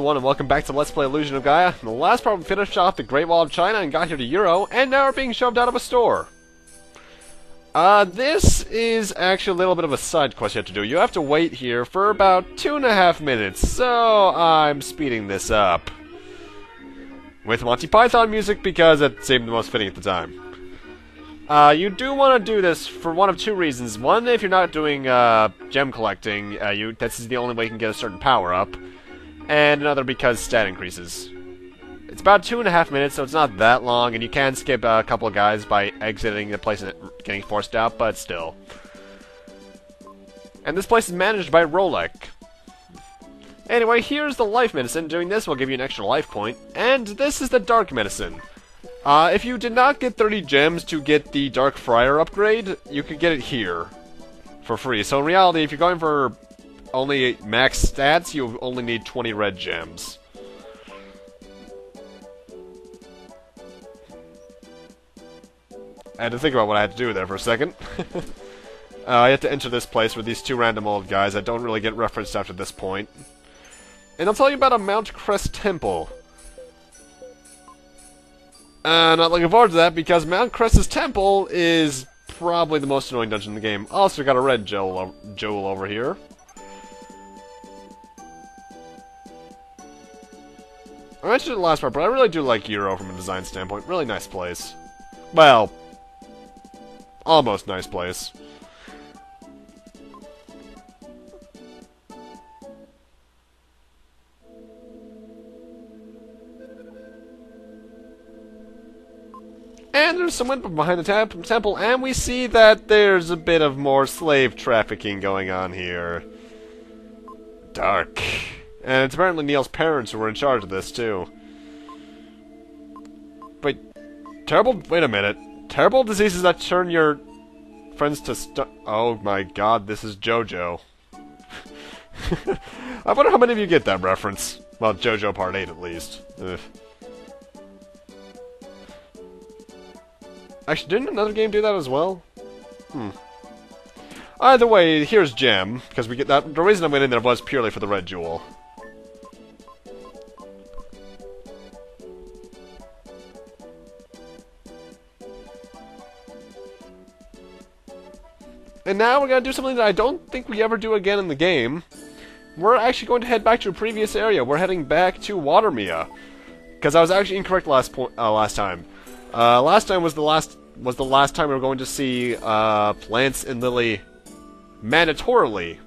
everyone, and welcome back to Let's Play Illusion of Gaia. In the last part, we finished off the Great Wall of China and got here to Euro, and now we're being shoved out of a store. This is actually a little bit of a side quest you have to do. You have to wait here for about 2.5 minutes, so I'm speeding this up. With Monty Python music, because it seemed the most fitting at the time. You do want to do this for one of two reasons. One, if you're not doing gem collecting, this is the only way you can get a certain power-up. And another because stat increases. It's about 2.5 minutes, so it's not that long, and you can skip a couple of guys by exiting the place and getting forced out, but still. And this place is managed by Rolek. Anyway, here's the life medicine. Doing this will give you an extra life point, and this is the dark medicine. If you did not get 30 gems to get the Dark Friar upgrade, you could get it here for free. So in reality, if you're going for only max stats, you only need 20 red gems. I had to think about what I had to do there for a second. I had to enter this place with these two random old guys that don't really get referenced after this point. And I'll tell you about a Mount Crest Temple. Not looking forward to that, because Mount Crest's Temple is probably the most annoying dungeon in the game. Also got a red jewel over here. I mentioned it in the last part, but I really do like Euro from a design standpoint. Really nice place. Well, almost nice place. And there's someone behind the temple, and we see that there's a bit of more slave trafficking going on here. Dark. And it's apparently Neil's parents who were in charge of this, too. Wait, wait a minute. Terrible diseases that turn your friends to oh my god, this is JoJo. I wonder how many of you get that reference. Well, JoJo Part 8 at least. Ugh. Actually, didn't another game do that as well? Either way, here's Gem, because we get that. The reason I went in there was purely for the red jewel. And now we're going to do something that I don't think we ever do again in the game. We're actually going to head back to a previous area. We're heading back to Watermia. Because I was actually incorrect last time. Last time was the last time we were going to see Lance and Lily mandatorily,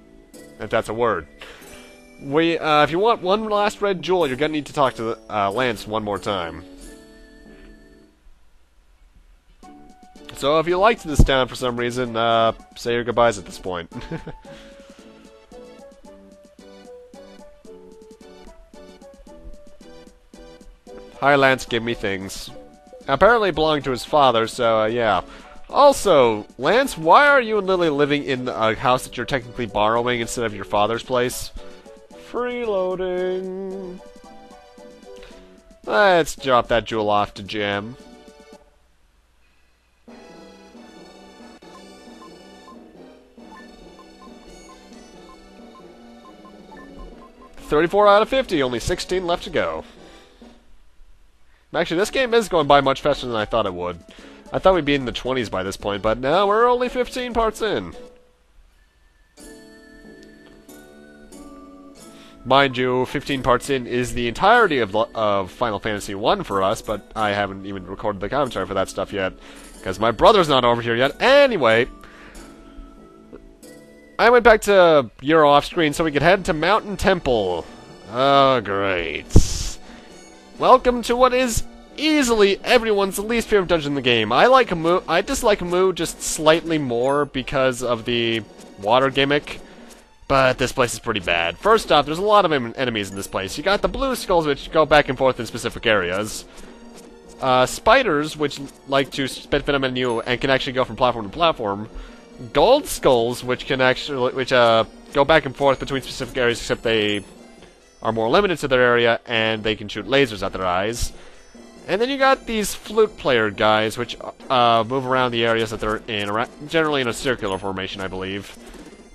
if that's a word. If you want one last red jewel, you're going to need to talk to Lance one more time. So if you liked this town for some reason, say your goodbyes at this point. Hi, Lance, give me things. Apparently belonged to his father, so, yeah. Also, Lance, why are you and Lily living in a house that you're technically borrowing instead of your father's place? Freeloading. Let's drop that jewel off to Gem. $34 out of 50, only 16 left to go. Actually, this game is going by much faster than I thought it would. I thought we'd be in the 20s by this point, but now we're only 15 parts in. Mind you, 15 parts in is the entirety of Final Fantasy 1 for us, but I haven't even recorded the commentary for that stuff yet, because my brother's not over here yet. Anyway, I went back to Euro off-screen so we could head to Mountain Temple. Oh, great. Welcome to what is easily everyone's least favorite dungeon in the game. I dislike Mu just slightly more because of the water gimmick, but this place is pretty bad. First off, there's a lot of enemies in this place. You got the blue skulls, which go back and forth in specific areas. Spiders, which like to spit venom at you and can actually go from platform to platform. Gold skulls, which can actually go back and forth between specific areas, except they are more limited to their area, and they can shoot lasers at their eyes. And then you got these flute player guys, which move around the areas that they're in, generally in a circular formation, I believe.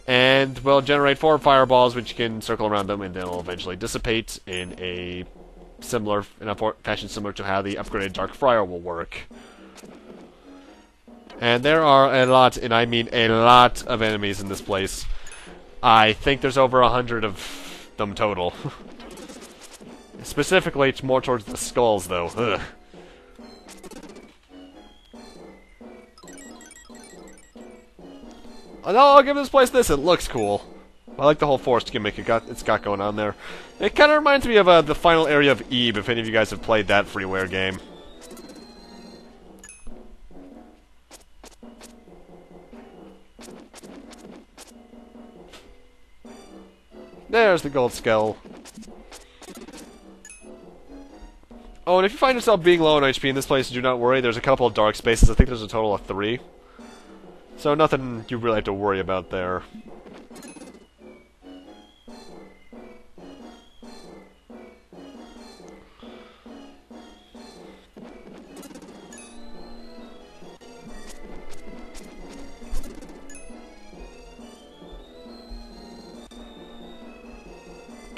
And will generate 4 fireballs, which you can circle around them, and they'll eventually dissipate in a fashion similar to how the upgraded Dark Friar will work. And there are a lot, and I mean a lot, of enemies in this place. I think there's over 100 of them total. Specifically, it's more towards the skulls, though. Ugh. I'll give this place this. It looks cool. I like the whole forest gimmick it's got going on there. It kind of reminds me of the final area of Ebe, if any of you guys have played that freeware game. There's the gold skull. Oh, and if you find yourself being low on HP in this place, do not worry. There's a couple of dark spaces. I think there's a total of 3. So nothing you really have to worry about there.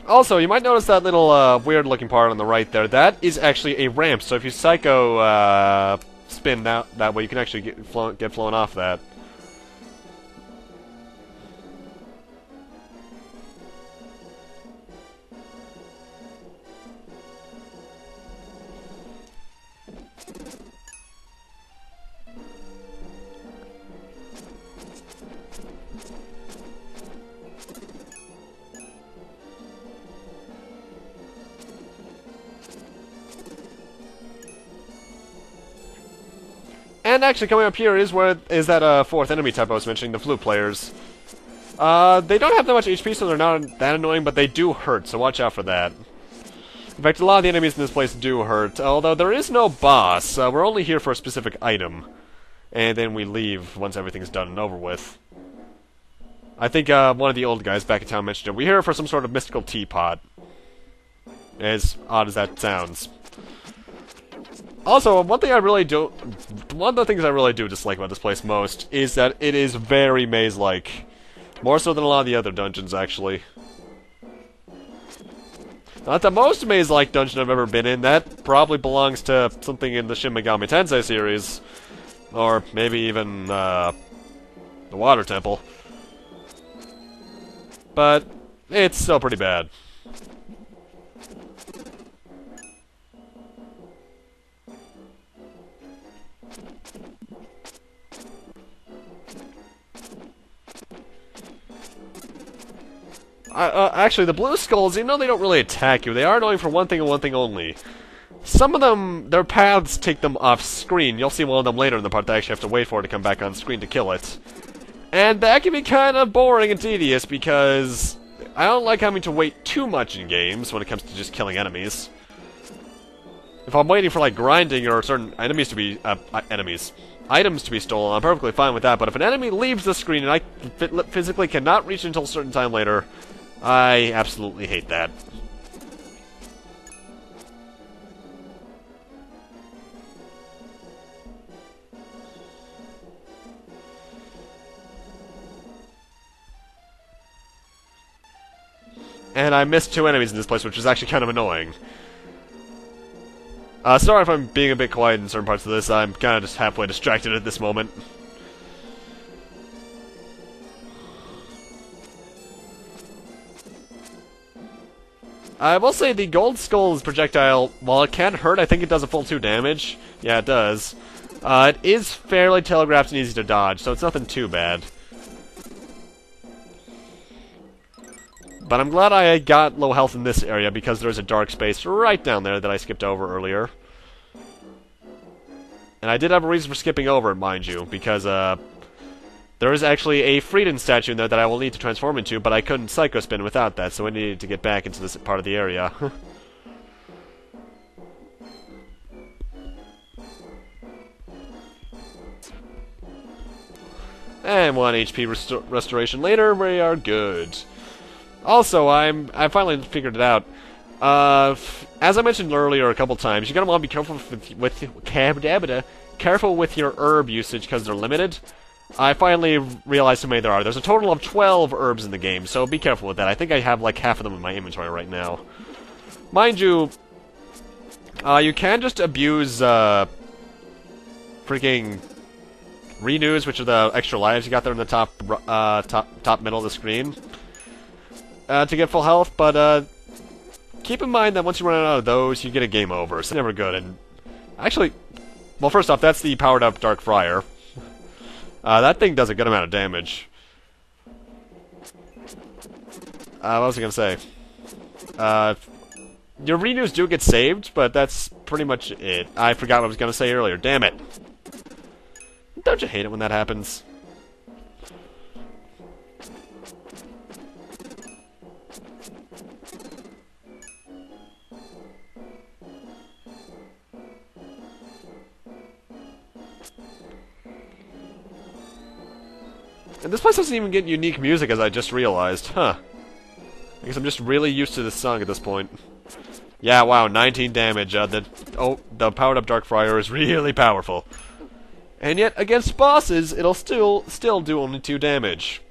Also, you might notice that little weird-looking part on the right there. That is actually a ramp, so if you psycho spin that way, you can actually get flown off that. And actually, coming up here is that fourth enemy type I was mentioning, the flute players. They don't have that much HP, so they're not that annoying, but they do hurt, so watch out for that. In fact, a lot of the enemies in this place do hurt, although there is no boss. We're only here for a specific item, and then we leave once everything's done and over with. I think one of the old guys back in town mentioned it. We're here for some sort of mystical teapot. As odd as that sounds. Also, one of the things I really do dislike about this place most is that it is very maze-like. More so than a lot of the other dungeons, actually. Not the most maze-like dungeon I've ever been in. That probably belongs to something in the Shin Megami Tensei series. Or maybe even, the Water Temple. But it's still pretty bad. Actually, the blue skulls, even though they don't really attack you, they are annoying for one thing and one thing only. Some of them, their paths take them off screen. You'll see one of them later in the part that I actually have to wait for it to come back on screen to kill it. And that can be kind of boring and tedious because I don't like having to wait too much in games when it comes to just killing enemies. If I'm waiting for, like, grinding or certain enemies to be, items to be stolen, I'm perfectly fine with that, but if an enemy leaves the screen and I physically cannot reach it until a certain time later, I absolutely hate that. And I missed 2 enemies in this place, which is actually kind of annoying. Sorry if I'm being a bit quiet in certain parts of this, I'm kind of just halfway distracted at this moment. I will say the Gold Skull's projectile, while it can hurt, I think it does a full 2 damage. Yeah, it does. It is fairly telegraphed and easy to dodge, so it's nothing too bad. But I'm glad I got low health in this area because there's a dark space right down there that I skipped over earlier. And I did have a reason for skipping over it, mind you, because there is actually a Freedom statue in there that I will need to transform into, but I couldn't Psycho Spin without that, so I needed to get back into this part of the area. And 1 HP restoration later, we are good. Also, I finally figured it out. As I mentioned earlier a couple times, you're gonna want to be careful with your herb usage because they're limited. I finally realized how many there are. There's a total of 12 herbs in the game, so be careful with that. I think I have like half of them in my inventory right now. Mind you, you can just abuse freaking renews, which are the extra lives you got there in the top middle of the screen, to get full health, but keep in mind that once you run out of those, you get a game over, so it's never good. And actually, well, first off, that's the powered up Dark Friar. That thing does a good amount of damage. What was I gonna say? Your renews do get saved, but that's pretty much it. I forgot what I was gonna say earlier. Damn it! Don't you hate it when that happens? And this place doesn't even get unique music, as I just realized. Huh. I guess I'm just really used to this song at this point. Yeah, wow, 19 damage. The powered-up Dark Friar is really powerful. And yet, against bosses, it'll still do only 2 damage.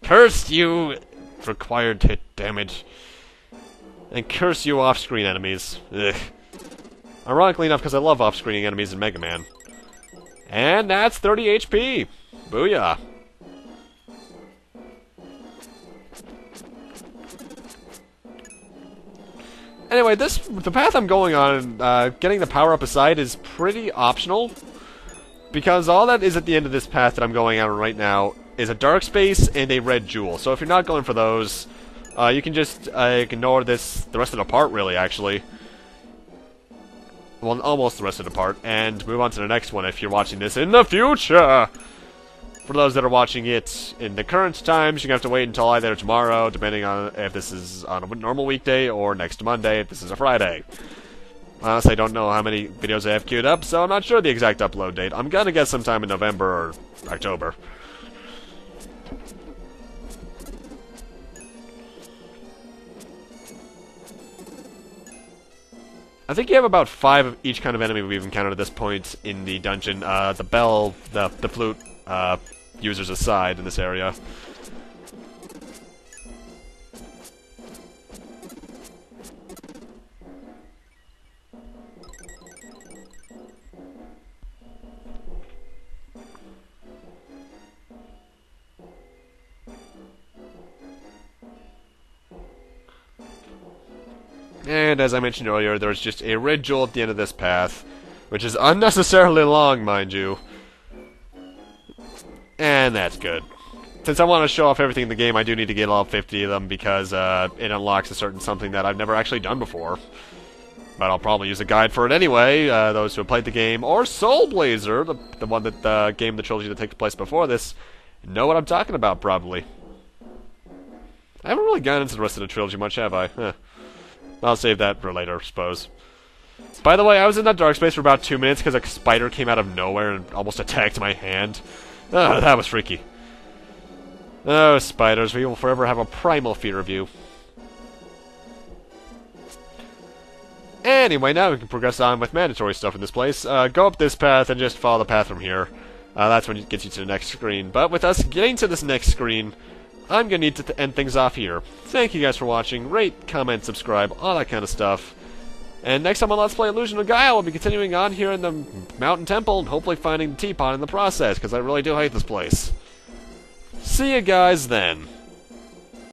Curse you! Required hit damage. And curse you off-screen enemies. Ugh. Ironically enough, because I love off-screening enemies in Mega Man. And that's 30 HP! Booyah! Anyway, the path I'm going on, getting the power-up aside, is pretty optional. Because all that is at the end of this path that I'm going on right now is a dark space and a red jewel. So if you're not going for those, you can just ignore the rest of the part, really, actually. Well, almost the rest of the part, and move on to the next one if you're watching this in the future! For those that are watching it in the current times, you're going to have to wait until either tomorrow, depending on if this is on a normal weekday, or next Monday if this is a Friday. Honestly, I don't know how many videos I have queued up, so I'm not sure the exact upload date. I'm gonna guess sometime in November or October. I think you have about 5 of each kind of enemy we've encountered at this point in the dungeon. The bell, the flute, users aside in this area. And as I mentioned earlier, there's just a red jewel at the end of this path, which is unnecessarily long, mind you. And that's good. Since I want to show off everything in the game, I do need to get all 50 of them because it unlocks a certain something that I've never actually done before. But I'll probably use a guide for it anyway, those who have played the game, or Soul Blazer, the one that game the trilogy that takes place before this, know what I'm talking about, probably. I haven't really gotten into the rest of the trilogy much, have I? Huh. I'll save that for later, I suppose. By the way, I was in that dark space for about 2 minutes because a spider came out of nowhere and almost attacked my hand. Oh, that was freaky. Oh, spiders, we will forever have a primal fear of you. Anyway, now we can progress on with mandatory stuff in this place. Go up this path and just follow the path from here. That's when it gets you to the next screen. But with us getting to this next screen, I'm going to need to end things off here. Thank you guys for watching. Rate, comment, subscribe, all that kind of stuff. And next time on Let's Play Illusion of Gaia, we'll be continuing on here in the Mountain Temple and hopefully finding the teapot in the process, because I really do hate this place. See you guys then.